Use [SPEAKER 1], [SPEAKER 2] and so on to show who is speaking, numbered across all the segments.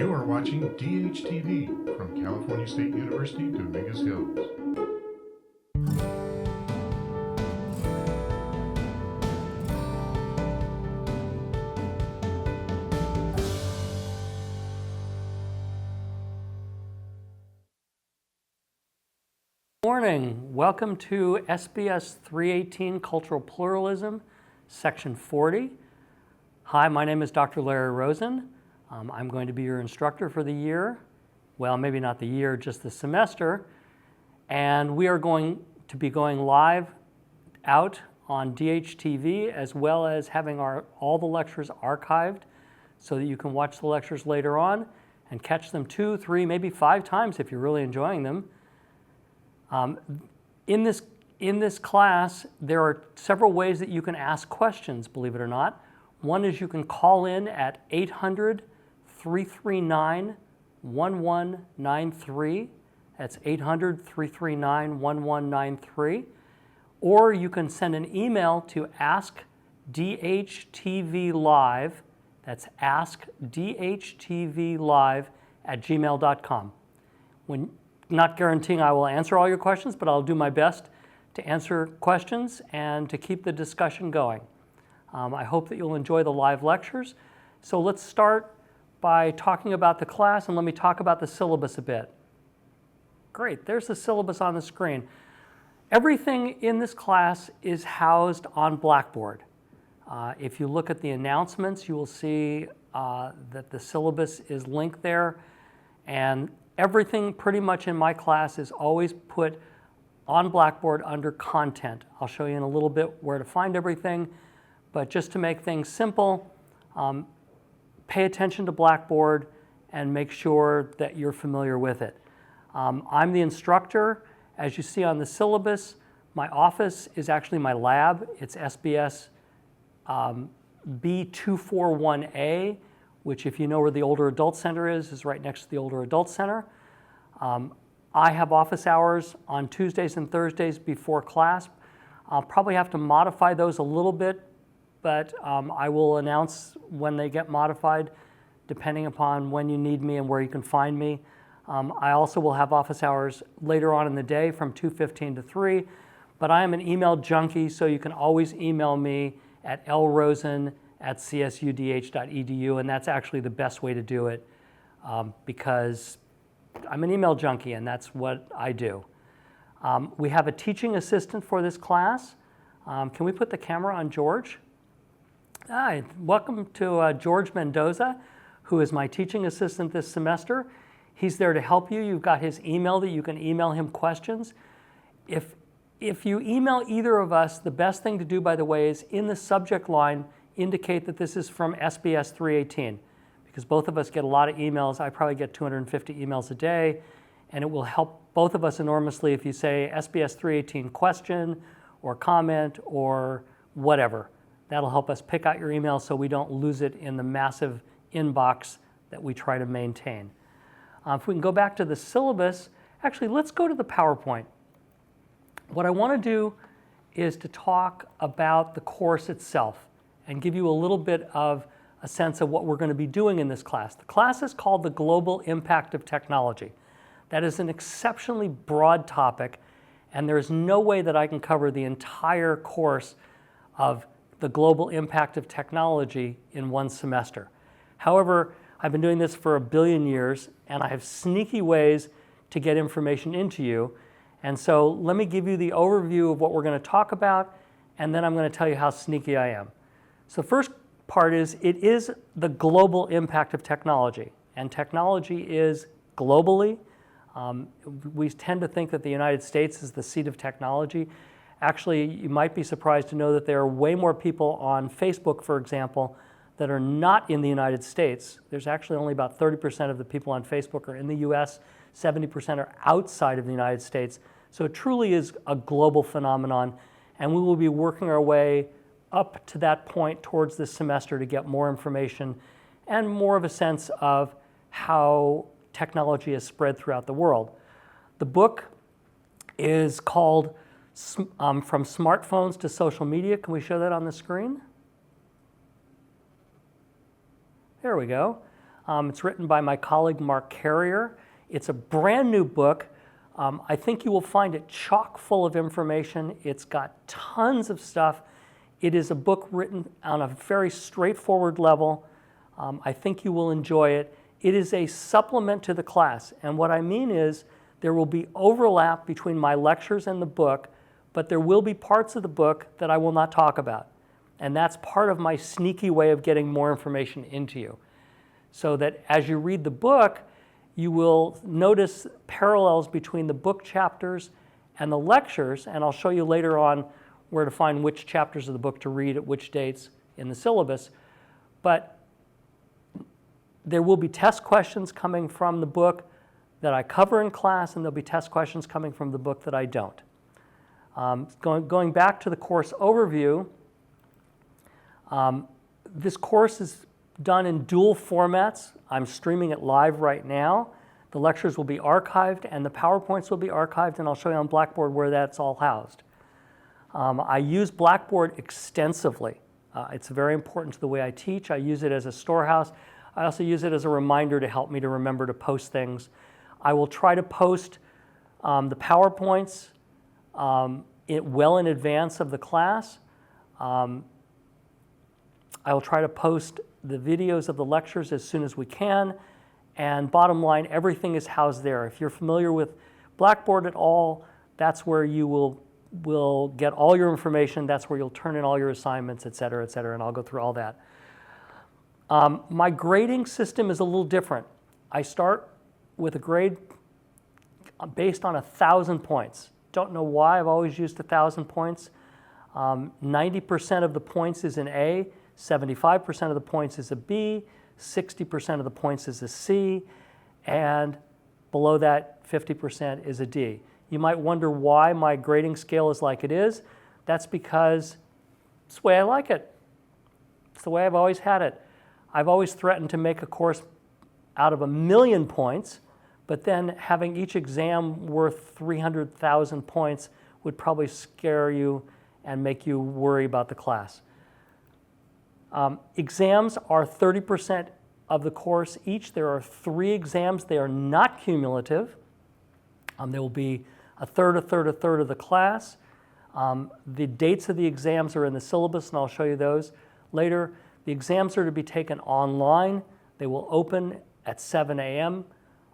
[SPEAKER 1] You are watching DHTV from California State University, Dominguez Hills.
[SPEAKER 2] Morning. Welcome to SBS318 Cultural Pluralism, Section 40. Hi, my name is Dr. Larry Rosen. I'm going to be your instructor for the year. Well, maybe not the year, just the semester. And we are going to be going live out on DHTV, as well as having all the lectures archived so that you can watch the lectures later on and catch them 2, 3, maybe 5 times if you're really enjoying them. In this class, there are several ways that you can ask questions, believe it or not. One is you can call in at 800-339-1193. That's 800-339-1193. Or you can send an email to askdhtvlive. That's askdhtvlive@gmail.com. Not guaranteeing I will answer all your questions, but I'll do my best to answer questions and to keep the discussion going. I hope that you'll enjoy the live lectures. So let's start by talking about the class, and let me talk about the syllabus a bit. Great, there's the syllabus on the screen. Everything in this class is housed on Blackboard. If you look at the announcements, you will see that the syllabus is linked there, and everything pretty much in my class is always put on Blackboard under content. I'll show you in a little bit where to find everything, but just to make things simple, pay attention to Blackboard and make sure that you're familiar with it. I'm the instructor. As you see on the syllabus, my office is actually my lab. It's SBS B241A, which, if you know where the Older Adult Center is right next to the Older Adult Center. I have office hours on Tuesdays and Thursdays before class. I'll probably have to modify those a little bit, but I will announce when they get modified, depending upon when you need me and where you can find me. I also will have office hours later on in the day from 2:15 to 3, but I am an email junkie, so you can always email me at lrosen@csudh.edu, and that's actually the best way to do it because I'm an email junkie and that's what I do. We have a teaching assistant for this class. Can we put the camera on George? Hi, welcome to George Mendoza, who is my teaching assistant this semester. He's there to help you. You've got his email that you can email him questions. If you email either of us, the best thing to do, by the way, is in the subject line, indicate that this is from SBS318, because both of us get a lot of emails. I probably get 250 emails a day, and it will help both of us enormously if you say SBS318 question or comment or whatever. That'll help us pick out your email so we don't lose it in the massive inbox that we try to maintain. If we can go back to the syllabus, actually, let's go to the PowerPoint. What I want to do is to talk about the course itself and give you a little bit of a sense of what we're going to be doing in this class. The class is called The Global Impact of Technology. That is an exceptionally broad topic, and there is no way that I can cover the entire course of the global impact of technology in one semester. However, I've been doing this for 1 billion years, and I have sneaky ways to get information into you. And so let me give you the overview of what we're going to talk about, and then I'm going to tell you how sneaky I am. So first part is, it is the global impact of technology, and technology is globally. We tend to think that the United States is the seat of technology. Actually, you might be surprised to know that there are way more people on Facebook, for example, that are not in the United States. There's actually only about 30% of the people on Facebook are in the US, 70% are outside of the United States. So it truly is a global phenomenon, and we will be working our way up to that point towards this semester to get more information and more of a sense of how technology is spread throughout the world. The book is called From Smartphones to Social Media. Can we show that on the screen? There we go. It's written by my colleague Mark Carrier. It's a brand new book. I think you will find it chock full of information. It's got tons of stuff. It is a book written on a very straightforward level. I think you will enjoy it. It is a supplement to the class, and what I mean is there will be overlap between my lectures and the book, but there will be parts of the book that I will not talk about. And that's part of my sneaky way of getting more information into you. So that as you read the book, you will notice parallels between the book chapters and the lectures, and I'll show you later on where to find which chapters of the book to read at which dates in the syllabus. But there will be test questions coming from the book that I cover in class, and there'll be test questions coming from the book that I don't. Going back to the course overview, this course is done in dual formats. I'm streaming it live right now. The lectures will be archived and the PowerPoints will be archived, and I'll show you on Blackboard where that's all housed. I use Blackboard extensively. It's very important to the way I teach. I use it as a storehouse. I also use it as a reminder to help me to remember to post things. I will try to post the PowerPoints well in advance of the class. I will try to post the videos of the lectures as soon as we can. And bottom line, everything is housed there. If you're familiar with Blackboard at all, that's where you will get all your information. That's where you'll turn in all your assignments, et cetera, and I'll go through all that. My grading system is a little different. I start with a grade based on 1,000 points. Don't know why I've always used 1,000 points. 90% of the points is an A, 75% of the points is a B, 60% of the points is a C, and below that 50% is a D. You might wonder why my grading scale is like it is. That's because it's the way I like it. It's the way I've always had it. I've always threatened to make a course out of 1,000,000 points, but then having each exam worth 300,000 points would probably scare you and make you worry about the class. Exams are 30% of the course each. There are 3 exams. They are not cumulative. There will be a third of the class. The dates of the exams are in the syllabus, and I'll show you those later. The exams are to be taken online. They will open at 7 a.m.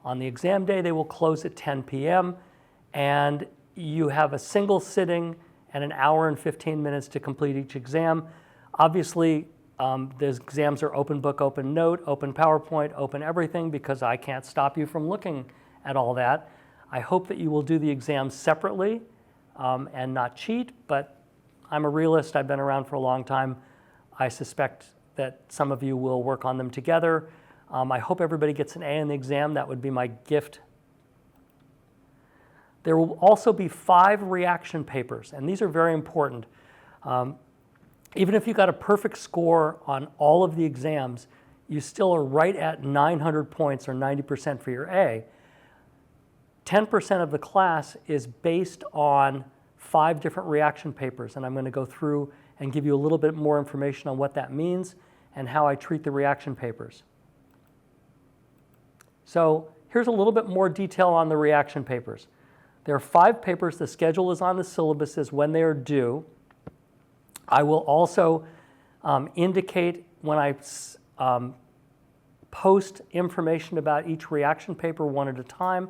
[SPEAKER 2] On the exam day, they will close at 10 p.m. And you have a single sitting and an hour and 15 minutes to complete each exam. Obviously, those exams are open book, open note, open PowerPoint, open everything, because I can't stop you from looking at all that. I hope that you will do the exams separately and not cheat, but I'm a realist. I've been around for a long time. I suspect that some of you will work on them together. I hope everybody gets an A in the exam. That would be my gift. There will also be 5 reaction papers, and these are very important. Even if you got a perfect score on all of the exams, you still are right at 900 points or 90% for your A. 10% of the class is based on 5 different reaction papers, and I'm going to go through and give you a little bit more information on what that means and how I treat the reaction papers. So here's a little bit more detail on the reaction papers. There are 5 papers. The schedule is on the syllabus as when they are due. I will also indicate when I post information about each reaction paper one at a time.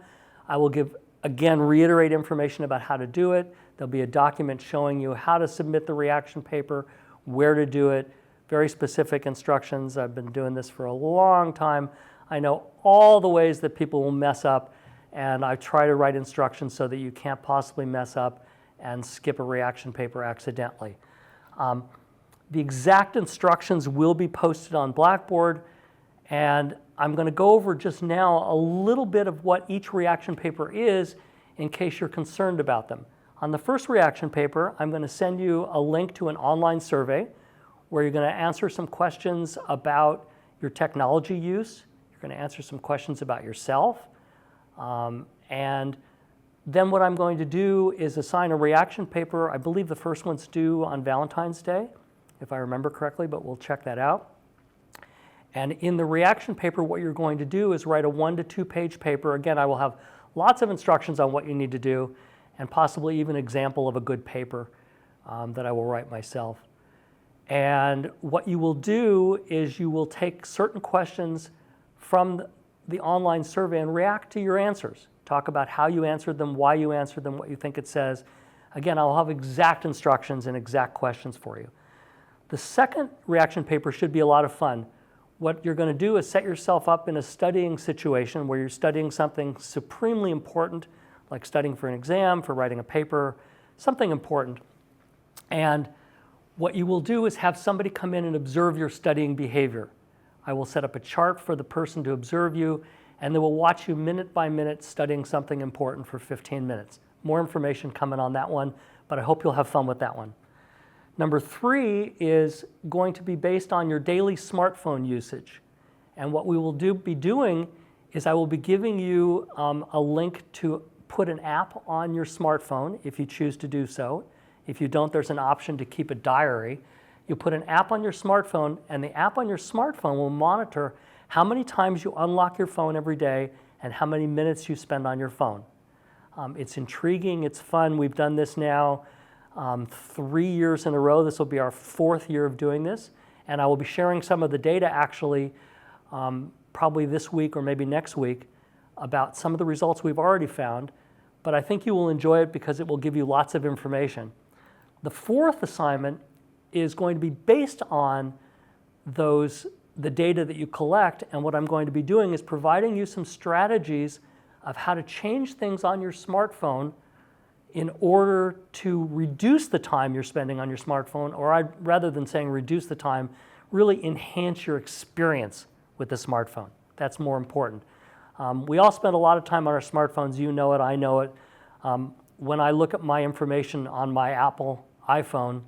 [SPEAKER 2] I will reiterate information about how to do it. There'll be a document showing you how to submit the reaction paper, where to do it, very specific instructions. I've been doing this for a long time. I know all the ways that people will mess up, and I try to write instructions so that you can't possibly mess up and skip a reaction paper accidentally. The exact instructions will be posted on Blackboard, and I'm going to go over just now a little bit of what each reaction paper is in case you're concerned about them. On the first reaction paper, I'm going to send you a link to an online survey where you're going to answer some questions about your technology use. You're going to answer some questions about yourself. And then what I'm going to do is assign a reaction paper. I believe the first one's due on Valentine's Day, if I remember correctly, but we'll check that out. And in the reaction paper, what you're going to do is write a 1 to 2 page paper. Again, I will have lots of instructions on what you need to do, and possibly even an example of a good paper that I will write myself. And what you will do is you will take certain questions from the online survey and react to your answers. Talk about how you answered them, why you answered them, what you think it says. Again, I'll have exact instructions and exact questions for you. The second reaction paper should be a lot of fun. What you're going to do is set yourself up in a studying situation where you're studying something supremely important, like studying for an exam, for writing a paper, something important. And what you will do is have somebody come in and observe your studying behavior. I will set up a chart for the person to observe you, and they will watch you minute by minute studying something important for 15 minutes. More information coming on that one, but I hope you'll have fun with that one. Number 3 is going to be based on your daily smartphone usage. And what we will be doing is I will be giving you a link to put an app on your smartphone if you choose to do so. If you don't, there's an option to keep a diary. You put an app on your smartphone, and the app on your smartphone will monitor how many times you unlock your phone every day and how many minutes you spend on your phone. It's intriguing, it's fun. We've done this now 3 years in a row. This will be our 4th year of doing this, and I will be sharing some of the data actually probably this week or maybe next week about some of the results we've already found, but I think you will enjoy it because it will give you lots of information. The 4th assignment is going to be based on the data that you collect, and what I'm going to be doing is providing you some strategies of how to change things on your smartphone in order to reduce the time you're spending on your smartphone, or rather than saying reduce the time, really enhance your experience with the smartphone. That's more important. We all spend a lot of time on our smartphones. You know it, I know it. When I look at my information on my Apple iPhone,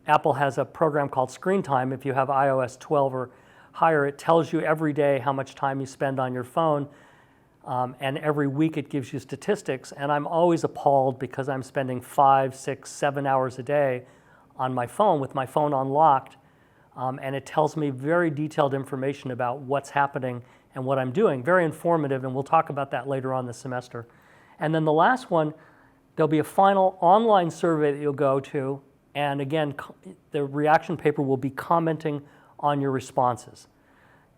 [SPEAKER 2] Apple has a program called Screen Time. If you have iOS 12 or higher, it tells you every day how much time you spend on your phone, and every week it gives you statistics, and I'm always appalled because I'm spending 5, 6, 7 hours a day on my phone with my phone unlocked, and it tells me very detailed information about what's happening and what I'm doing. Very informative, and we'll talk about that later on this semester. And then the last one, there'll be a final online survey that you'll go to, and again, the reaction paper will be commenting on your responses.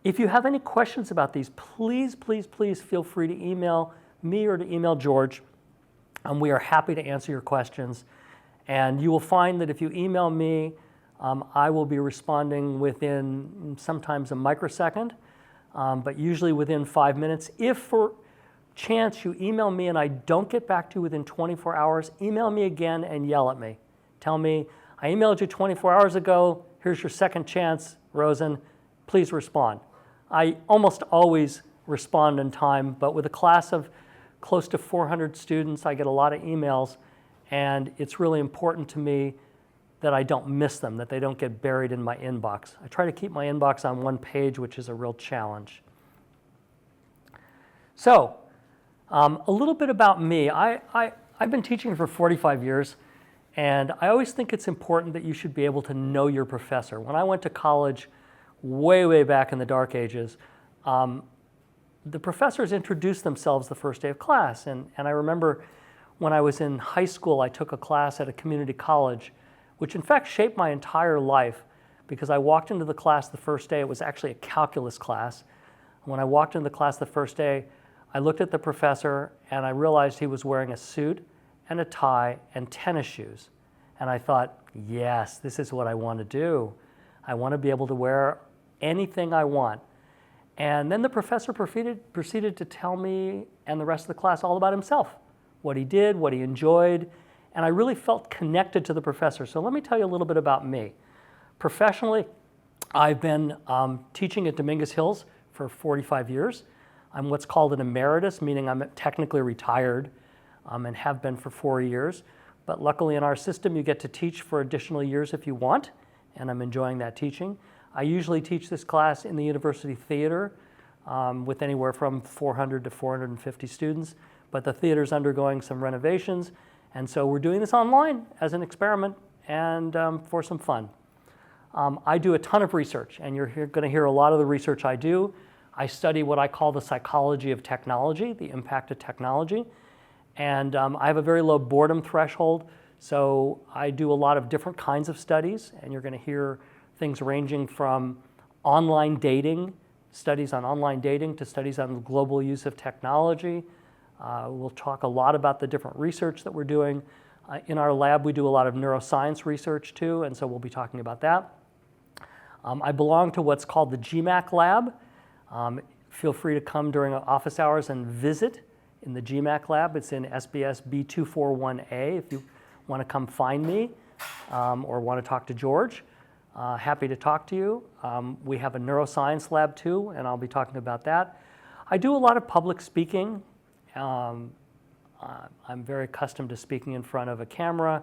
[SPEAKER 2] If you have any questions about these, please, please, please feel free to email me or to email George, and we are happy to answer your questions. And you will find that if you email me, I will be responding within sometimes a microsecond, but usually within 5 minutes. If for chance you email me and I don't get back to you within 24 hours, email me again and yell at me. Tell me, I emailed you 24 hours ago, here's your second chance, Rosen, please respond. I almost always respond in time, but with a class of close to 400 students, I get a lot of emails, and it's really important to me that I don't miss them, that they don't get buried in my inbox. I try to keep my inbox on one page, which is a real challenge. So, a little bit about me. I've been teaching for 45 years, and I always think it's important that you should be able to know your professor. When I went to college, way, way back in the dark ages, the professors introduced themselves the first day of class. And I remember when I was in high school, I took a class at a community college, which in fact shaped my entire life, because I walked into the class the first day. It was actually a calculus class. When I walked into the class the first day, I looked at the professor and I realized he was wearing a suit and a tie and tennis shoes. And I thought, yes, this is what I want to do. I want to be able to wear anything I want. And then the professor proceeded to tell me and the rest of the class all about himself, what he did, what he enjoyed, and I really felt connected to the professor. So let me tell you a little bit about me. Professionally, I've been teaching at Dominguez Hills for 45 years. I'm what's called an emeritus, meaning I'm technically retired and have been for 4 years. But luckily in our system, you get to teach for additional years if you want, and I'm enjoying that teaching. I usually teach this class in the university theater with anywhere from 400 to 450 students, but the theater's undergoing some renovations, and so we're doing this online as an experiment and for some fun. I do a ton of research, and you're going to hear a lot of the research I do. I study what I call the psychology of technology, the impact of technology. And I have a very low boredom threshold, so I do a lot of different kinds of studies, and you're going to hear things ranging from online dating, studies on online dating, to studies on the global use of technology. We'll talk a lot about the different research that we're doing. In our lab, we do a lot of neuroscience research too, and so we'll be talking about that. I belong to what's called the GMAC lab. Feel free to come during office hours and visit in the GMAC lab. It's in SBS318 if you want to come find me or want to talk to George. Happy to talk to you. We have a neuroscience lab too, and I'll be talking about that. I do a lot of public speaking. I'm very accustomed to speaking in front of a camera,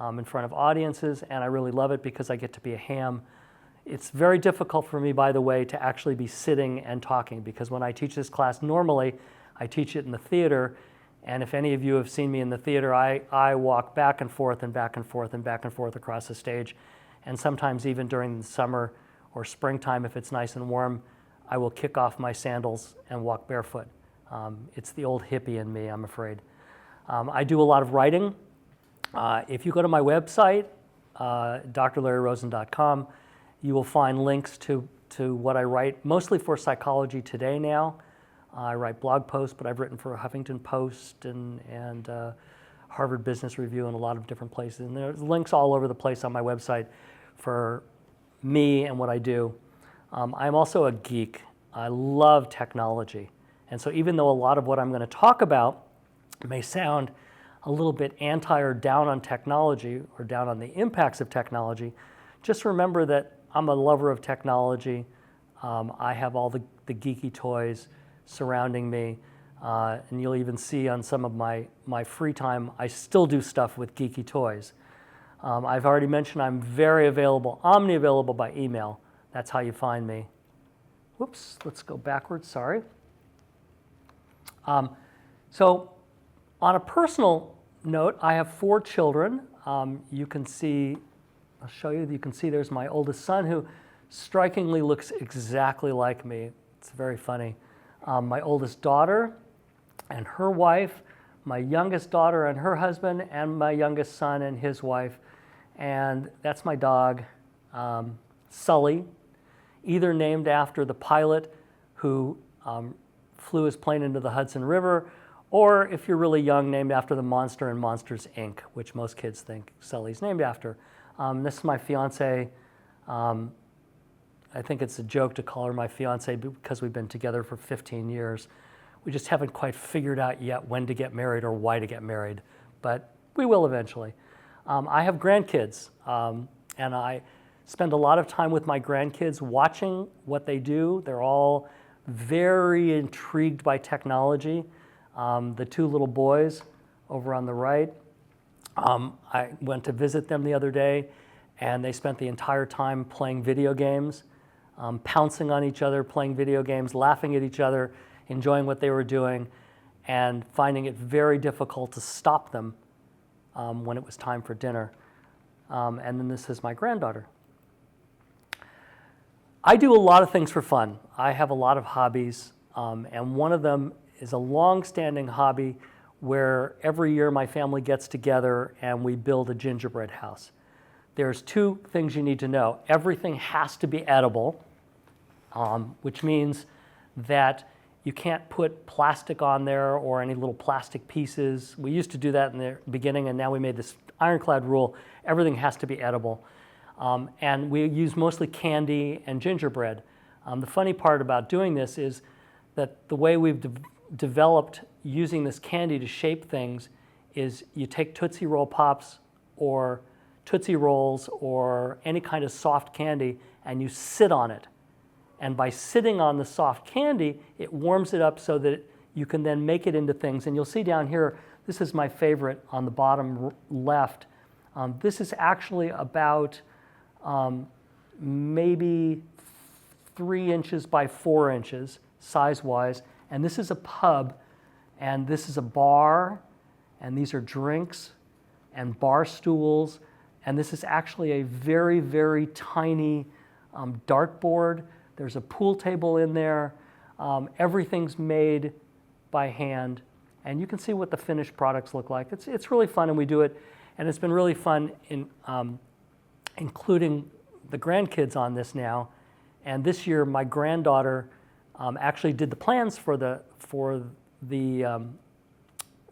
[SPEAKER 2] in front of audiences, and I really love it because I get to be a ham. It's very difficult for me, by the way, to actually be sitting and talking, because when I teach this class normally, I teach it in the theater, and if any of you have seen me in the theater, I walk back and forth and back and forth and back and forth across the stage, and sometimes even during the summer or springtime, if it's nice and warm, I will kick off my sandals and walk barefoot. It's the old hippie in me, I'm afraid. I do a lot of writing. If you go to my website, drlarryrosen.com, you will find links to what I write, mostly for Psychology Today now. I write blog posts, but I've written for Huffington Post and Harvard Business Review and a lot of different places. And there's links all over the place on my website for me and what I do. I'm also a geek. I love technology. And so even though a lot of what I'm going to talk about may sound a little bit anti or down on technology or down on the impacts of technology, just remember that I'm a lover of technology. I have all the geeky toys surrounding me. And you'll even see on some of my free time, I still do stuff with geeky toys. I've already mentioned I'm very available, omni-available by email. That's how you find me. Whoops, let's go backwards, sorry. So on a personal note, I have 4 children. You can see, I'll show you, you can see there's my oldest son who strikingly looks exactly like me. It's very funny. My oldest daughter and her wife, my youngest daughter and her husband, and my youngest son and his wife. And that's my dog, Sully, either named after the pilot who flew his plane into the Hudson River, or if you're really young, named after the monster in Monsters, Inc., which most kids think Sully's named after. This is my fiance. I think it's a joke to call her my fiance because we've been together for 15 years. We just haven't quite figured out yet when to get married or why to get married, but we will eventually. I have grandkids, and I spend a lot of time with my grandkids watching what they do. They're all very intrigued by technology. The 2 little boys over on the right, I went to visit them the other day, and they spent the entire time playing video games, pouncing on each other, playing video games, laughing at each other, enjoying what they were doing, and finding it very difficult to stop them when it was time for dinner. And then this is my granddaughter. I do a lot of things for fun. I have a lot of hobbies, and one of them is a long-standing hobby where every year my family gets together and we build a gingerbread house. There's 2 things you need to know. Everything has to be edible, which means that you can't put plastic on there or any little plastic pieces. We used to do that in the beginning, and now we made this ironclad rule. Everything has to be edible. And we use mostly candy and gingerbread. The funny part about doing this is that the way we've developed using this candy to shape things is you take Tootsie Roll Pops or Tootsie Rolls or any kind of soft candy and you sit on it. And by sitting on the soft candy, it warms it up so that you can then make it into things. And you'll see down here, this is my favorite on the bottom left. This is actually about maybe 3 inches by 4 inches size-wise. And this is a pub, and this is a bar, and these are drinks and bar stools, And this is actually a very, very tiny dartboard. There's a pool table in there. Everything's made by hand. And you can see what the finished products look like. It's really fun, and we do it. And it's been really fun in including the grandkids on this now. And this year, my granddaughter actually did the plans for the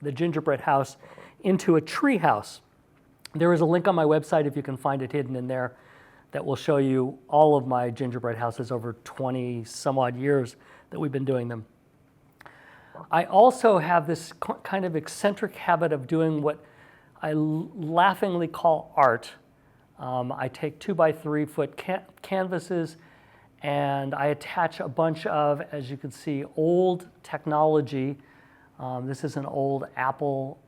[SPEAKER 2] gingerbread house into a tree house. There is a link on my website, if you can find it hidden in there, that will show you all of my gingerbread houses over 20 some odd years that we've been doing them. I also have this kind of eccentric habit of doing what I laughingly call art. I take 2x3 foot canvases and I attach a bunch of, as you can see, old technology. This is an old Apple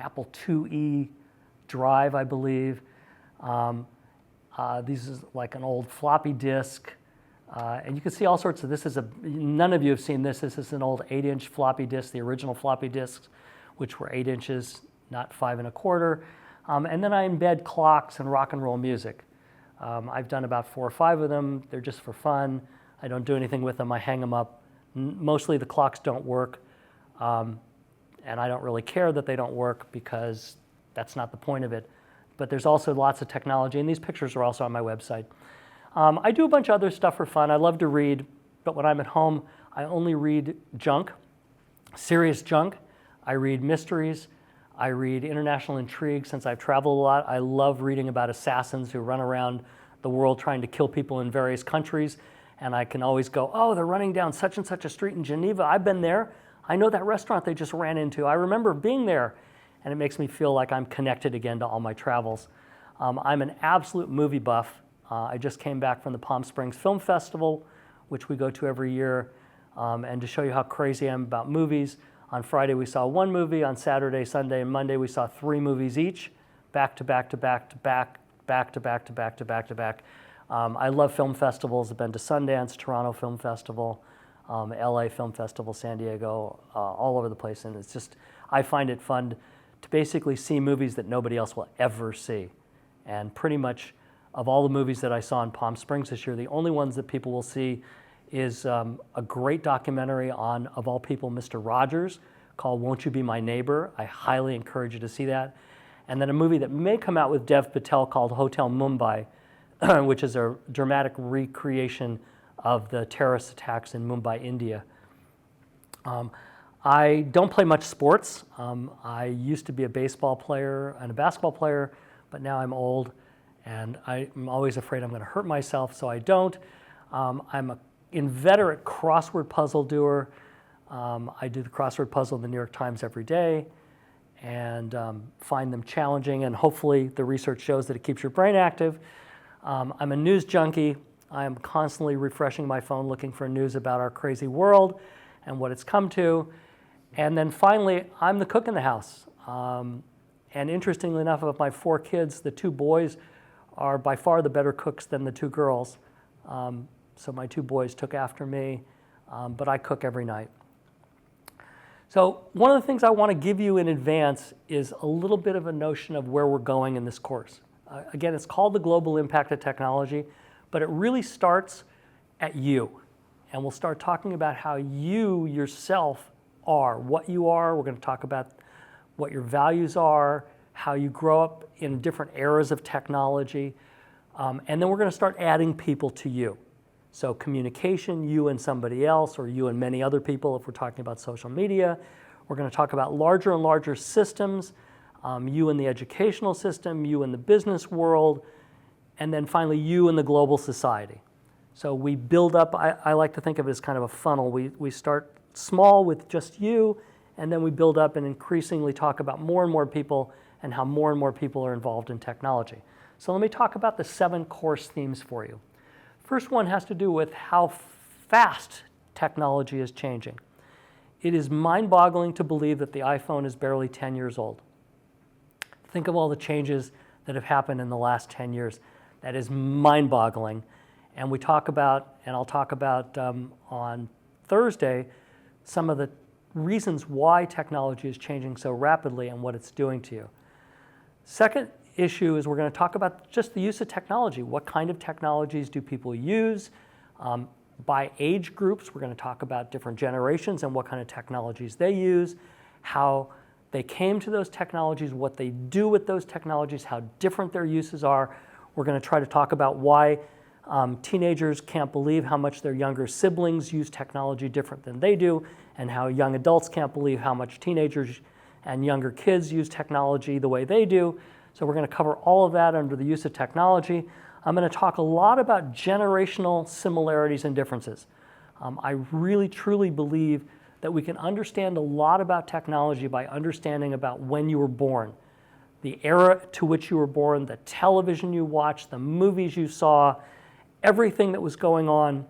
[SPEAKER 2] IIe drive, I believe. This is like an old floppy disk. And you can see all sorts of, none of you have seen this. This is an old 8-inch floppy disk, the original floppy disks, which were 8 inches, not 5 1/4. And then I embed clocks and rock and roll music. I've done about 4 or 5 of them. They're just for fun. I don't do anything with them. I hang them up. Mostly the clocks don't work. And I don't really care that they don't work because that's not the point of it. But there's also lots of technology, and these pictures are also on my website. I do a bunch of other stuff for fun. I love to read, but when I'm at home, I only read junk, serious junk. I read mysteries. I read international intrigue. Since I've traveled a lot, I love reading about assassins who run around the world trying to kill people in various countries. And I can always go, oh, they're running down such and such a street in Geneva. I've been there. I know that restaurant they just ran into. I remember being there. And it makes me feel like I'm connected again to all my travels. I'm an absolute movie buff. I just came back from the Palm Springs Film Festival, which we go to every year. And to show you how crazy I am about movies, on Friday we saw 1 movie. On Saturday, Sunday, and Monday we saw 3 movies each, back to back to back to back, back to back to back to back to back. I love film festivals. I've been to Sundance, Toronto Film Festival, LA Film Festival, San Diego, all over the place. And it's just, I find it fun to basically see movies that nobody else will ever see. And pretty much of all the movies that I saw in Palm Springs this year, the only ones that people will see is a great documentary on, of all people, Mr. Rogers, called Won't You Be My Neighbor. I highly encourage you to see that. And then a movie that may come out with Dev Patel called Hotel Mumbai, which is a dramatic recreation of the terrorist attacks in Mumbai, India. I don't play much sports. I used to be a baseball player and a basketball player, but now I'm old and I'm always afraid I'm going to hurt myself, so I don't. I'm an inveterate crossword puzzle doer. I do the crossword puzzle in the New York Times every day and find them challenging, and hopefully the research shows that it keeps your brain active. I'm a news junkie. I am constantly refreshing my phone looking for news about our crazy world and what it's come to. And then finally, I'm the cook in the house. And interestingly enough, of my 4 kids, the 2 boys are by far the better cooks than the 2 girls. So my 2 boys took after me, but I cook every night. So one of the things I want to give you in advance is a little bit of a notion of where we're going in this course. Again, it's called the Global Impact of Technology, but it really starts at you. And we'll start talking about how you yourself are, what you are. We're going to talk about what your values are, how you grow up in different eras of technology, and then we're going to start adding people to you. So communication, you and somebody else, or you and many other people if we're talking about social media. We're going to talk about larger and larger systems, you in the educational system, you in the business world, and then finally you in the global society. So we build up, I like to think of it as kind of a funnel. We start small with just you, and then we build up and increasingly talk about more and more people and how more and more people are involved in technology. So let me talk about the 7 course themes for you. First one has to do with how fast technology is changing. It is mind-boggling to believe that the iPhone is barely 10 years old. Think of all the changes that have happened in the last 10 years. That is mind-boggling. And we talk about, and I'll talk about on Thursday, some of the reasons why technology is changing so rapidly and what it's doing to you. Second issue is we're going to talk about just the use of technology. What kind of technologies do people use? By age groups, we're going to talk about different generations and what kind of technologies they use, how they came to those technologies, what they do with those technologies, how different their uses are. We're going to try to talk about why teenagers can't believe how much their younger siblings use technology different than they do, and how young adults can't believe how much teenagers and younger kids use technology the way they do. So we're going to cover all of that under the use of technology. I'm going to talk a lot about generational similarities and differences. I really, truly believe that we can understand a lot about technology by understanding about when you were born, the era to which you were born, the television you watched, the movies you saw, everything that was going on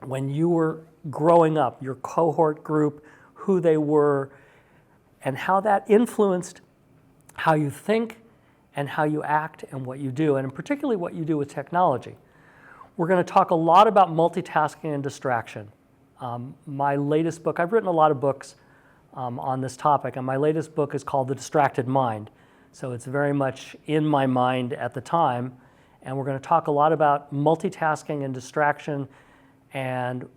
[SPEAKER 2] when you were growing up, your cohort group, who they were, and how that influenced how you think and how you act and what you do, and particularly what you do with technology. We're going to talk a lot about multitasking and distraction. My latest book, I've written a lot of books on this topic, and my latest book is called The Distracted Mind. So it's very much in my mind at the time, and we're going to talk a lot about multitasking and distraction and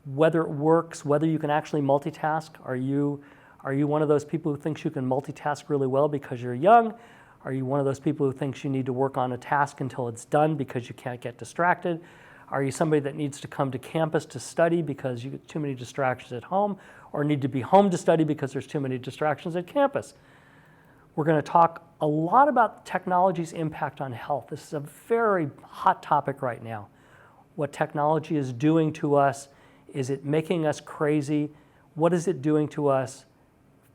[SPEAKER 2] whether it works, whether you can actually multitask. Are you one of those people who thinks you can multitask really well because you're young? Are you one of those people who thinks you need to work on a task until it's done because you can't get distracted? Are you somebody that needs to come to campus to study because you get too many distractions at home, or need to be home to study because there's too many distractions at campus? We're going to talk a lot about technology's impact on health. This is a very hot topic right now. What technology is doing to us. Is it making us crazy? What is it doing to us,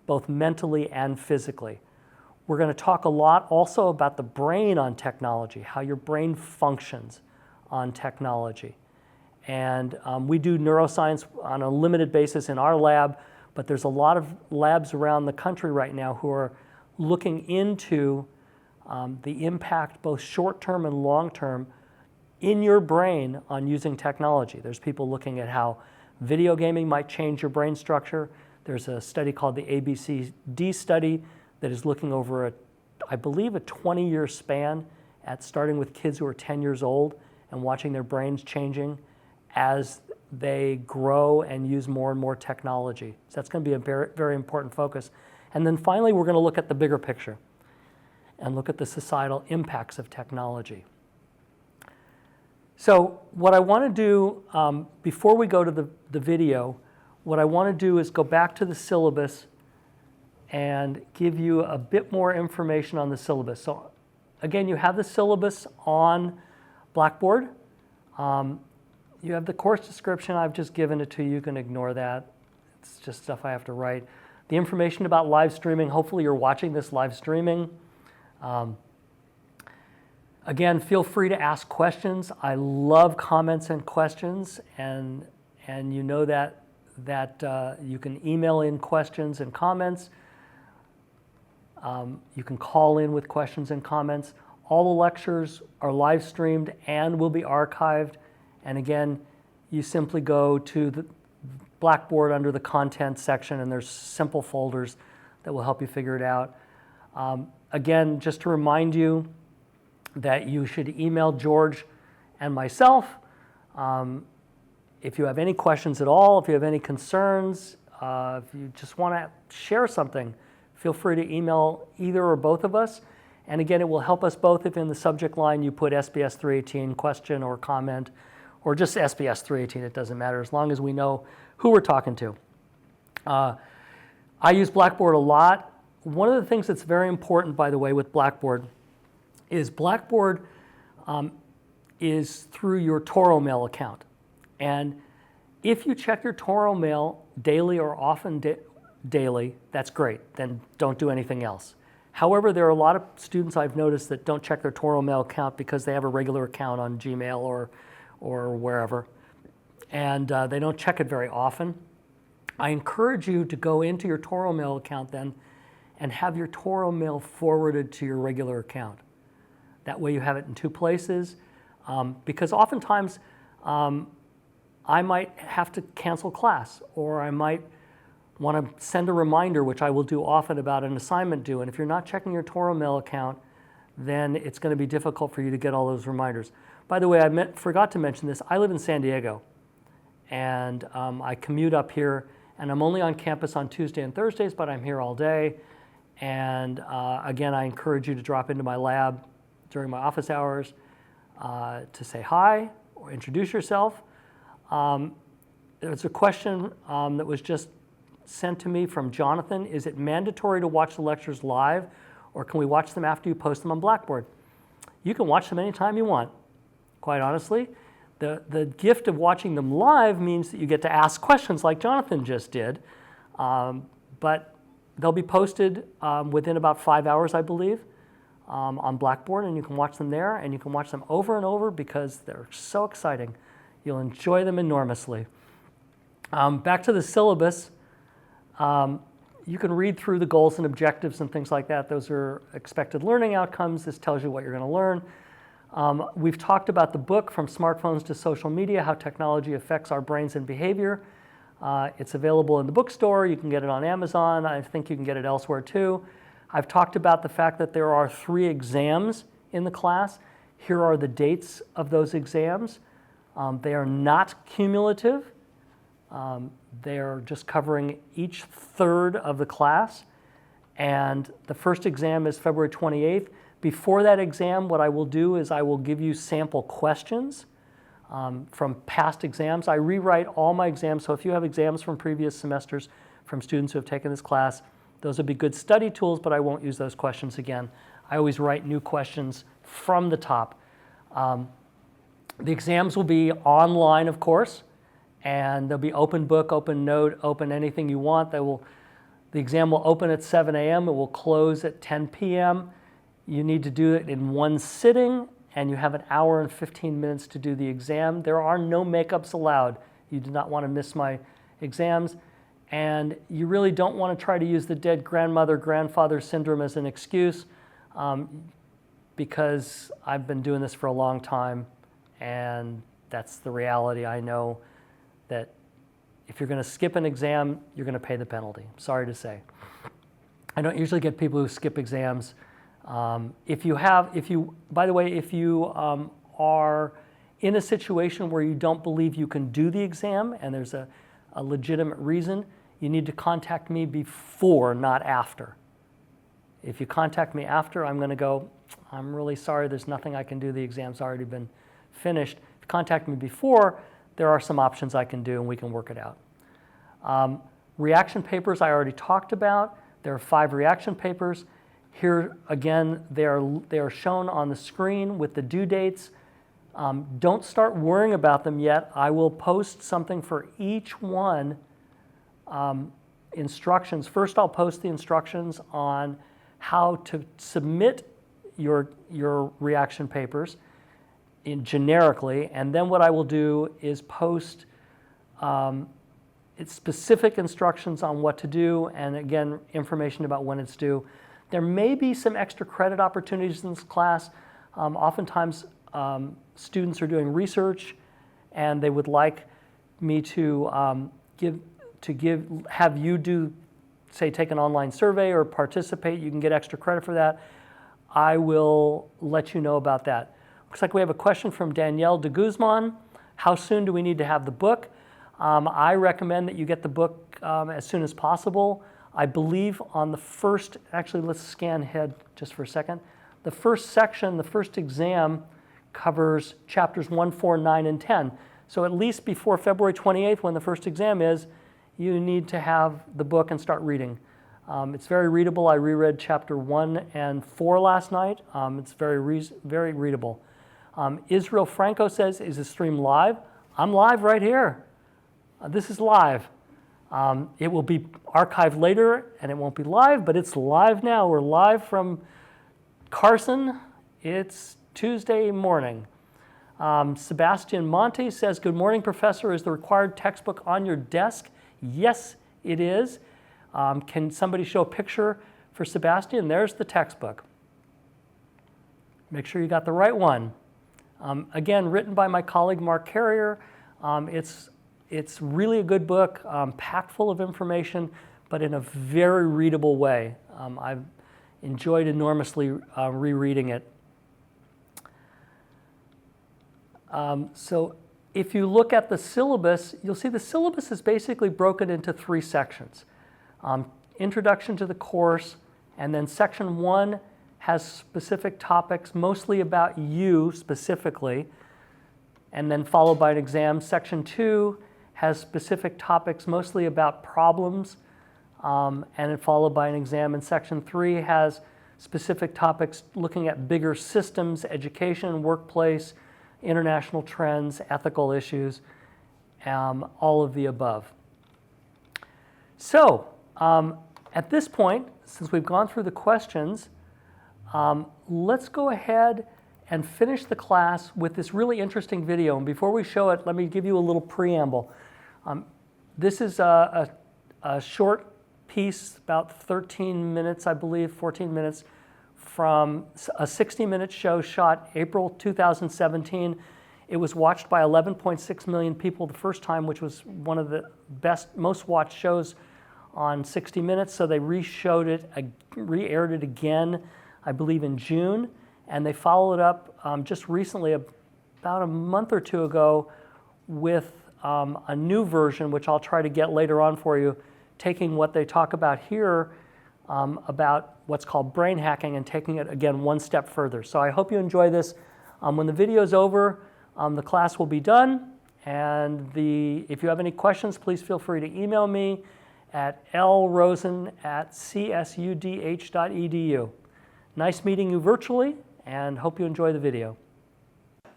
[SPEAKER 2] both mentally and physically? We're going to talk a lot also about the brain on technology, how your brain functions on technology. And we do neuroscience on a limited basis in our lab, but there's a lot of labs around the country right now who are looking into the impact, both short-term and long-term, in your brain on using technology. There's people looking at how video gaming might change your brain structure. There's a study called the ABCD study that is looking over, I believe, a 20-year span at starting with kids who are 10 years old and watching their brains changing as they grow and use more and more technology. So that's going to be a very, very important focus. And then finally, we're going to look at the bigger picture and look at the societal impacts of technology. So what I want to do, before we go to the video, what I want to do is go back to the syllabus and give you a bit more information on the syllabus. So again, you have the syllabus on Blackboard. You have the course description. I've just given it to you. You can ignore that. It's just stuff I have to write. The information about live streaming. Hopefully you're watching this live streaming. Again, feel free to ask questions. I love comments and questions, and you know that you can email in questions and comments. You can call in with questions and comments. All the lectures are live streamed and will be archived. And again, you simply go to the Blackboard under the content section, and there's simple folders that will help you figure it out. Again, just to remind you that you should email George and myself if you have any questions at all, if you have any concerns, if you just want to share something, feel free to email either or both of us. And again, it will help us both if in the subject line you put SBS318 question or comment, or just SBS318, it doesn't matter, as long as we know who we're talking to. I use Blackboard a lot. One of the things that's very important, by the way, with Blackboard is is through your Toro Mail account. And if you check your Toro Mail daily or often daily, that's great. Then don't do anything else. However, there are a lot of students I've noticed that don't check their Toro Mail account because they have a regular account on Gmail or wherever, and they don't check it very often. I encourage you to go into your Toro Mail account then and have your Toro Mail forwarded to your regular account. That way you have it in two places, because oftentimes I might have to cancel class, or I might want to send a reminder, which I will do often, about an assignment due. And if you're not checking your Toro Mail account, then it's going to be difficult for you to get all those reminders. By the way, I forgot to mention this. I live in San Diego, and I commute up here, and I'm only on campus on Tuesday and Thursdays, but I'm here all day. And again, I encourage you to drop into my lab during my office hours to say hi or introduce yourself. There's a question that was just sent to me from Jonathan. Is it mandatory to watch the lectures live, or can we watch them after you post them on Blackboard? You can watch them anytime you want, quite honestly. The gift of watching them live means that you get to ask questions like Jonathan just did, but they'll be posted within about 5 hours, I believe, on Blackboard, and you can watch them there, and you can watch them over and over because they're so exciting. You'll enjoy them enormously. Back to the syllabus. You can read through the goals and objectives and things like that. Those are expected learning outcomes. This tells you what you're going to learn. We've talked about the book, From Smartphones to Social Media, How Technology Affects Our Brains and Behavior. It's available in the bookstore. You can get it on Amazon. I think you can get it elsewhere too. I've talked about the fact that there are 3 exams in the class. Here are the dates of those exams. They are not cumulative. They are just covering each third of the class. And the first exam is February 28th. Before that exam, what I will do is I will give you sample questions from past exams. I rewrite all my exams, so if you have exams from previous semesters from students who have taken this class, those would be good study tools, but I won't use those questions again. I always write new questions from the top. The exams will be online, of course, and they'll be open book, open note, open anything you want. The exam will open at 7 a.m. It will close at 10 p.m. You need to do it in one sitting, and you have an hour and 15 minutes to do the exam. There are no makeups allowed. You do not want to miss my exams, and you really don't want to try to use the dead grandmother, grandfather syndrome as an excuse, because I've been doing this for a long time, and that's the reality. I know that if you're going to skip an exam, you're going to pay the penalty. Sorry to say. I don't usually get people who skip exams. By the way, if you are in a situation where you don't believe you can do the exam and there's a legitimate reason, you need to contact me before, not after. If you contact me after, I'm going to go, I'm really sorry, there's nothing I can do, the exam's already been finished. If you contact me before, there are some options I can do and we can work it out. Reaction papers I already talked about. There are 5 reaction papers. Here again, they are shown on the screen with the due dates. Don't start worrying about them yet. I will post something for each one, instructions. First, I'll post the instructions on how to submit your reaction papers generically, and then what I will do is post specific instructions on what to do, and again, information about when it's due. There may be some extra credit opportunities in this class. Oftentimes, students are doing research, and they would like me to have you do, say, take an online survey or participate. You can get extra credit for that. I will let you know about that. Looks like we have a question from Danielle de Guzman. How soon do we need to have the book? I recommend that you get the book as soon as possible. I believe on the first, actually let's scan ahead just for a second. The first section, the first exam, covers chapters 1, 4, 9, and 10. So at least before February 28th, when the first exam is, you need to have the book and start reading. It's very readable. I reread chapter 1 and 4 last night. It's very readable. Israel Franco says, is the stream live? I'm live right here. This is live. It will be archived later, and it won't be live, but it's live now. We're live from Carson. It's Tuesday morning. Sebastian Monte says, good morning, Professor. Is the required textbook on your desk? Yes, it is. Can somebody show a picture for Sebastian? There's the textbook. Make sure you got the right one. Again, written by my colleague Mark Carrier. It's It's really a good book, packed full of information, but in a very readable way. I've enjoyed enormously rereading it. So if you look at the syllabus, you'll see the syllabus is basically broken into 3 sections. Introduction to the course, and then section 1 has specific topics, mostly about you specifically, and then followed by an exam. Section 2 has specific topics, mostly about problems, and then followed by an exam. And section 3 has specific topics looking at bigger systems, education, workplace, international trends, ethical issues, all of the above. So at this point, since we've gone through the questions, let's go ahead and finish the class with this really interesting video. And before we show it, let me give you a little preamble. This is a short piece, about 13 minutes, I believe, 14 minutes, from a 60-minute show shot April 2017. It was watched by 11.6 million people the first time, which was one of the most watched shows on 60 Minutes. So they re-aired it again, I believe, in June. And they followed up just recently, about a month or 2 ago, with a new version, which I'll try to get later on for you, taking what they talk about here about what's called brain hacking and taking it, again, one step further. So I hope you enjoy this. When the video is over, the class will be done. And if you have any questions, please feel free to email me at lrosen@csudh.edu. Nice meeting you virtually, and hope you enjoy the video.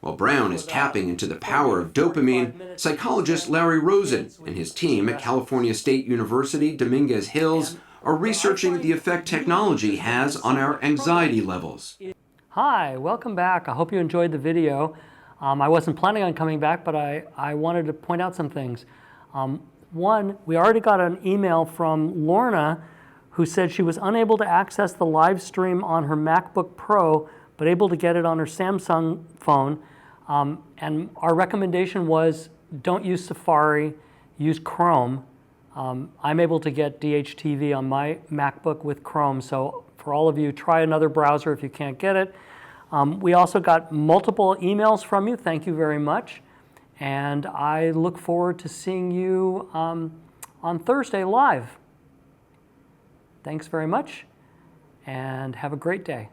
[SPEAKER 3] While Brown is tapping into the power of dopamine, psychologist Larry Rosen and his team at California State University Dominguez Hills are researching the effect technology has on our anxiety levels.
[SPEAKER 2] Hi, welcome back. I hope you enjoyed the video. I wasn't planning on coming back, but I wanted to point out some things. One, we already got an email from Lorna, who said she was unable to access the live stream on her MacBook Pro, but able to get it on her Samsung phone. And our recommendation was don't use Safari, use Chrome. I'm able to get DHTV on my MacBook with Chrome, so for all of you, try another browser if you can't get it. We also got multiple emails from you. Thank you very much. And I look forward to seeing you on Thursday live. Thanks very much, and have a great day.